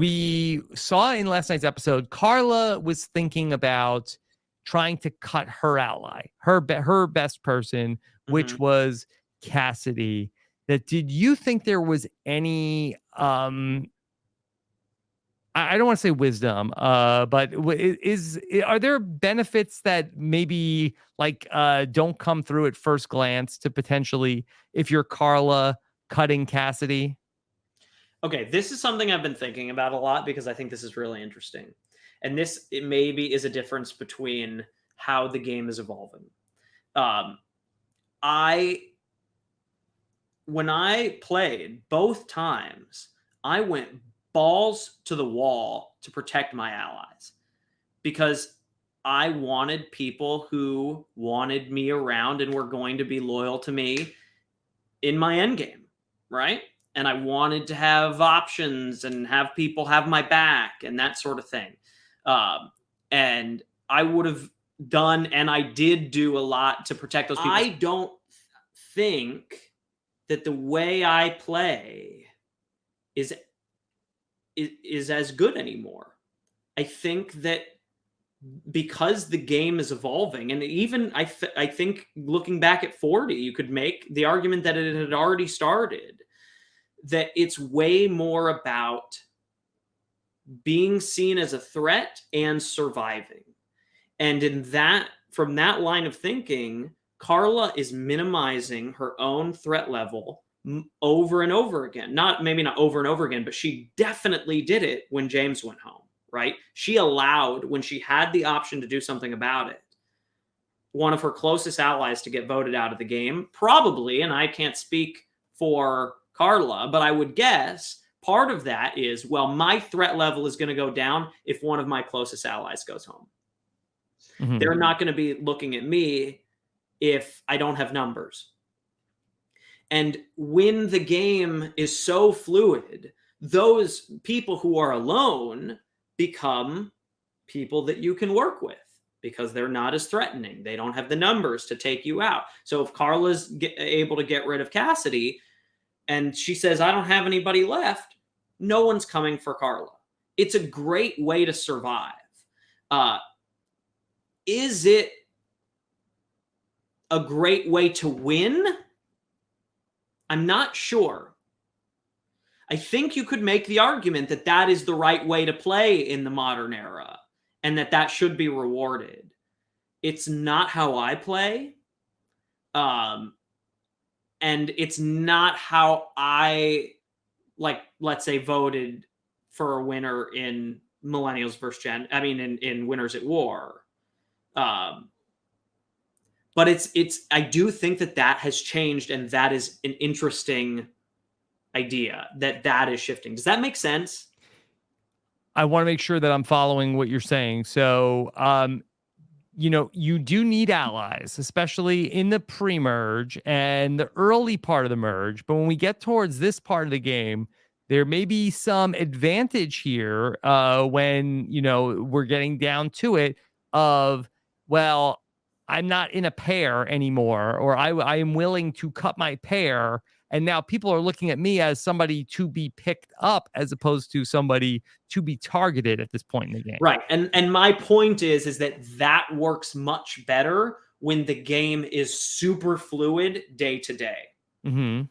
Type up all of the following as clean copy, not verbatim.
we saw in last night's episode, Carla was thinking about trying to cut her ally, her best person, which was Cassidy. That did you think there was any I don't want to say wisdom, but are there benefits that maybe like don't come through at first glance to potentially, if you're Carla, cutting Cassidy? Okay, this is something I've been thinking about a lot because I think this is really interesting. And this it maybe is a difference between how the game is evolving. When I played both times, I went balls to the wall to protect my allies because I wanted people who wanted me around and were going to be loyal to me in my endgame, right? And I wanted to have options and have people have my back and that sort of thing. And I would have done, and I did do a lot to protect those people. I don't think that the way I play is as good anymore. I think that because the game is evolving, and even I think looking back at 40, you could make the argument that it had already started, that it's way more about being seen as a threat and surviving. And from that line of thinking, Carla is minimizing her own threat level over and over again. Maybe not over and over again, but she definitely did it when James went home, right? She allowed, when she had the option to do something about it, one of her closest allies to get voted out of the game, probably, and I can't speak for Carla, but I would guess part of that is, well, my threat level is going to go down if one of my closest allies goes home. They're not going to be looking at me if I don't have numbers. And when the game is so fluid, those people who are alone become people that you can work with because they're not as threatening. They don't have the numbers to take you out. So if Carla's able to get rid of Cassidy and she says, I don't have anybody left, no one's coming for Carla. It's a great way to survive. Is it a great way to win? I'm not sure. I think you could make the argument that that is the right way to play in the modern era and that should be rewarded. It's not how I play. And it's not how I, let's say, voted for a winner in Millennials versus in Winners at War. But I do think that has changed, and that is an interesting idea that is shifting. Does that make sense? I want to make sure that I'm following what you're saying. So, you do need allies, especially in the pre-merge and the early part of the merge. But when we get towards this part of the game, there may be some advantage here when, we're getting down to it of, well, I'm not in a pair anymore, or I am willing to cut my pair. And now people are looking at me as somebody to be picked up as opposed to somebody to be targeted at this point in the game. Right. And my point is that works much better when the game is super fluid day to day. Mm-hmm.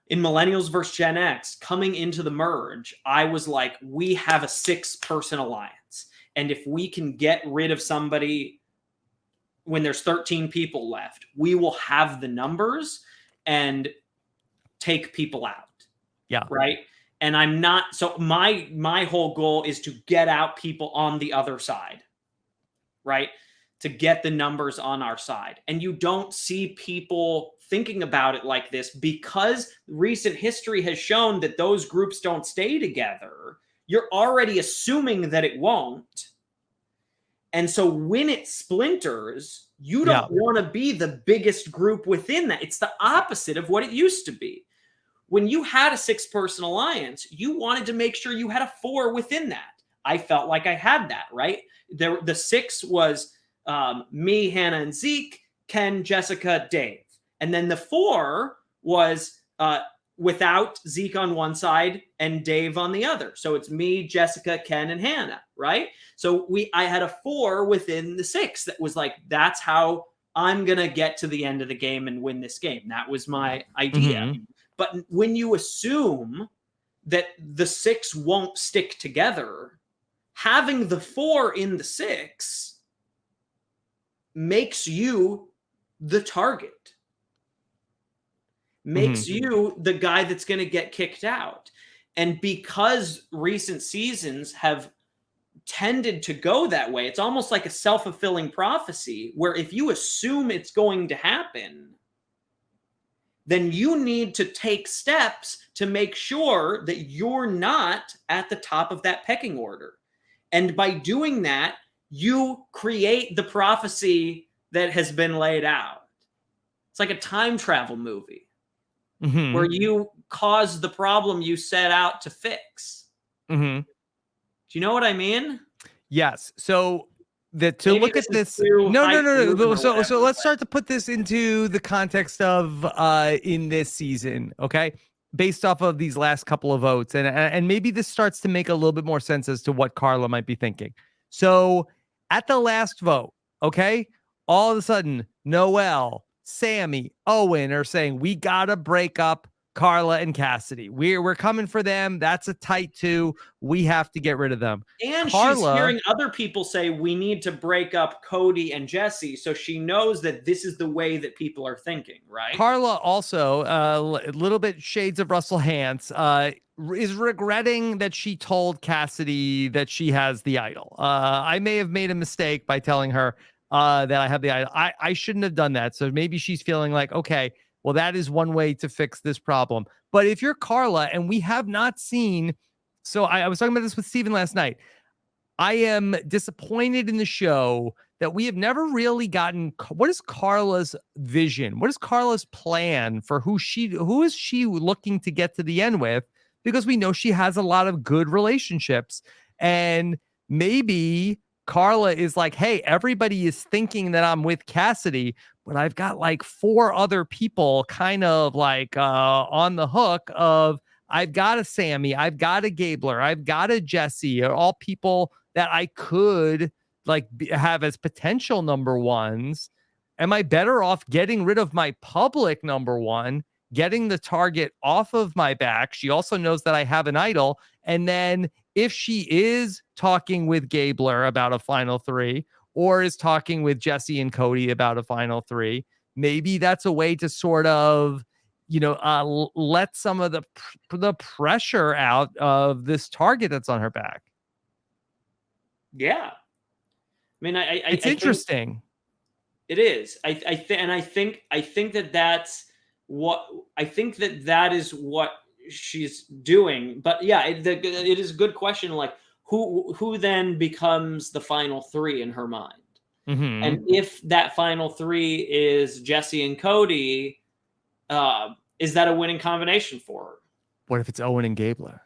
In Millennials versus Gen X, coming into the merge, I was like, we have a 6-person alliance. And if we can get rid of somebody when there's 13 people left, we will have the numbers and take people out. Yeah. Right. And I'm not, so my whole goal is to get out people on the other side, right? To get the numbers on our side. And you don't see people thinking about it like this because recent history has shown that those groups don't stay together. You're already assuming that it won't. And so when it splinters, you don't want to be the biggest group within that. It's the opposite of what it used to be. When you had a 6-person alliance, you wanted to make sure you had a 4 within that. I felt like I had that, right? The 6 was me, Hannah, and Zeke, Ken, Jessica, Dave. And then the 4 was without Zeke on one side and Dave on the other. So it's me, Jessica, Ken, and Hannah, right? So I had a 4 within the 6 that was like, that's how I'm going to get to the end of the game and win this game. That was my idea. Mm-hmm. But when you assume that the 6 won't stick together, having the 4 in the 6 makes you the target. Makes you the guy that's going to get kicked out. And because recent seasons have tended to go that way, it's almost like a self-fulfilling prophecy where if you assume it's going to happen, then you need to take steps to make sure that you're not at the top of that pecking order. And by doing that, you create the prophecy that has been laid out. It's like a time travel movie. Where you cause the problem you set out to fix. Do you know what I mean? Yes. So to Maybe look at this, no. So let's start to put this into the context of in this season, okay? Based off of these last couple of votes, and maybe this starts to make a little bit more sense as to what Carla might be thinking. So at the last vote, okay, all of a sudden, Noelle, Sammy, Owen are saying we gotta break up Carla and Cassidy. We're coming for them. That's a tight 2. We have to get rid of them. And Carla, she's hearing other people say we need to break up Cody and Jesse, so she knows that this is the way that people are thinking, right? Carla also, a little bit shades of Russell Hantz, is regretting that she told Cassidy that she has the idol. I may have made a mistake by telling her that I have the idol. I shouldn't have done that. So maybe she's feeling like, okay, well, that is one way to fix this problem. But if you're Carla, and we have not seen, so I was talking about this with Steven last night. I am disappointed in the show that we have never really gotten what is Carla's vision? What is Carla's plan for who is she looking to get to the end with? Because we know she has a lot of good relationships, and maybe Carla is like, hey, everybody is thinking that I'm with Cassidy, but I've got like 4 other people kind of like on the hook of, I've got a Sammy, I've got a Gabler, I've got a Jesse, all people that I could like have as potential number ones. Am I better off getting rid of my public number 1, getting the target off of my back? She also knows that I have an idol. And then if she is talking with Gabler about a final 3, or is talking with Jesse and Cody about a final 3, maybe that's a way to sort of, let some of the pressure out of this target that's on her back. Yeah. I mean, it's interesting. It is. I think that is what she's doing. But yeah, it is a good question. Like who then becomes the final 3 in her mind? And if that final 3 is Jesse and Cody, is that a winning combination for her? What if it's Owen and Gabler?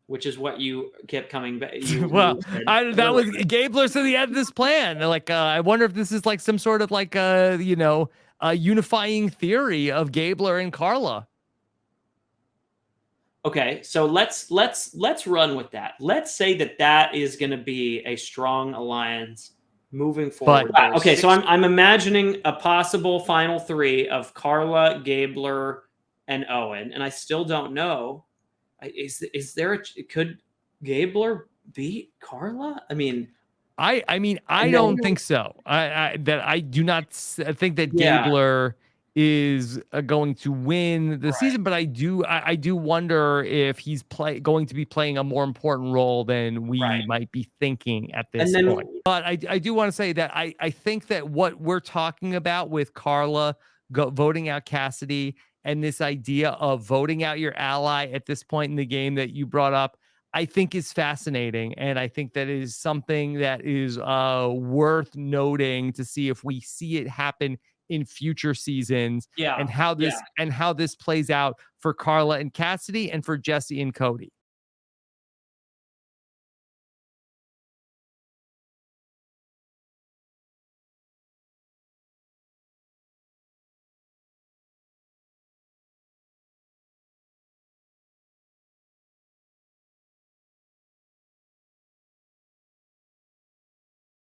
Which is what you kept coming back. Well, that was Gabler to the end of this plan. Like, I wonder if this is like some sort of like a unifying theory of Gabler and Carla. Okay, so let's run with that. Let's say that is going to be a strong alliance moving forward. Okay, so I'm imagining a possible final 3 of Carla, Gabler, and Owen, and I still don't know. Could Gabler beat Carla? I mean, I don't think so. I do not think that Gabler is going to win the season, but I do wonder if he's going to be playing a more important role than we might be thinking at this point. But I do want to say that I think that what we're talking about with Carla voting out Cassidy and this idea of voting out your ally at this point in the game that you brought up, I think is fascinating. And I think that is something that is worth noting to see if we see it happen in future seasons, and how this plays out for Carla and Cassidy and for Jesse and Cody.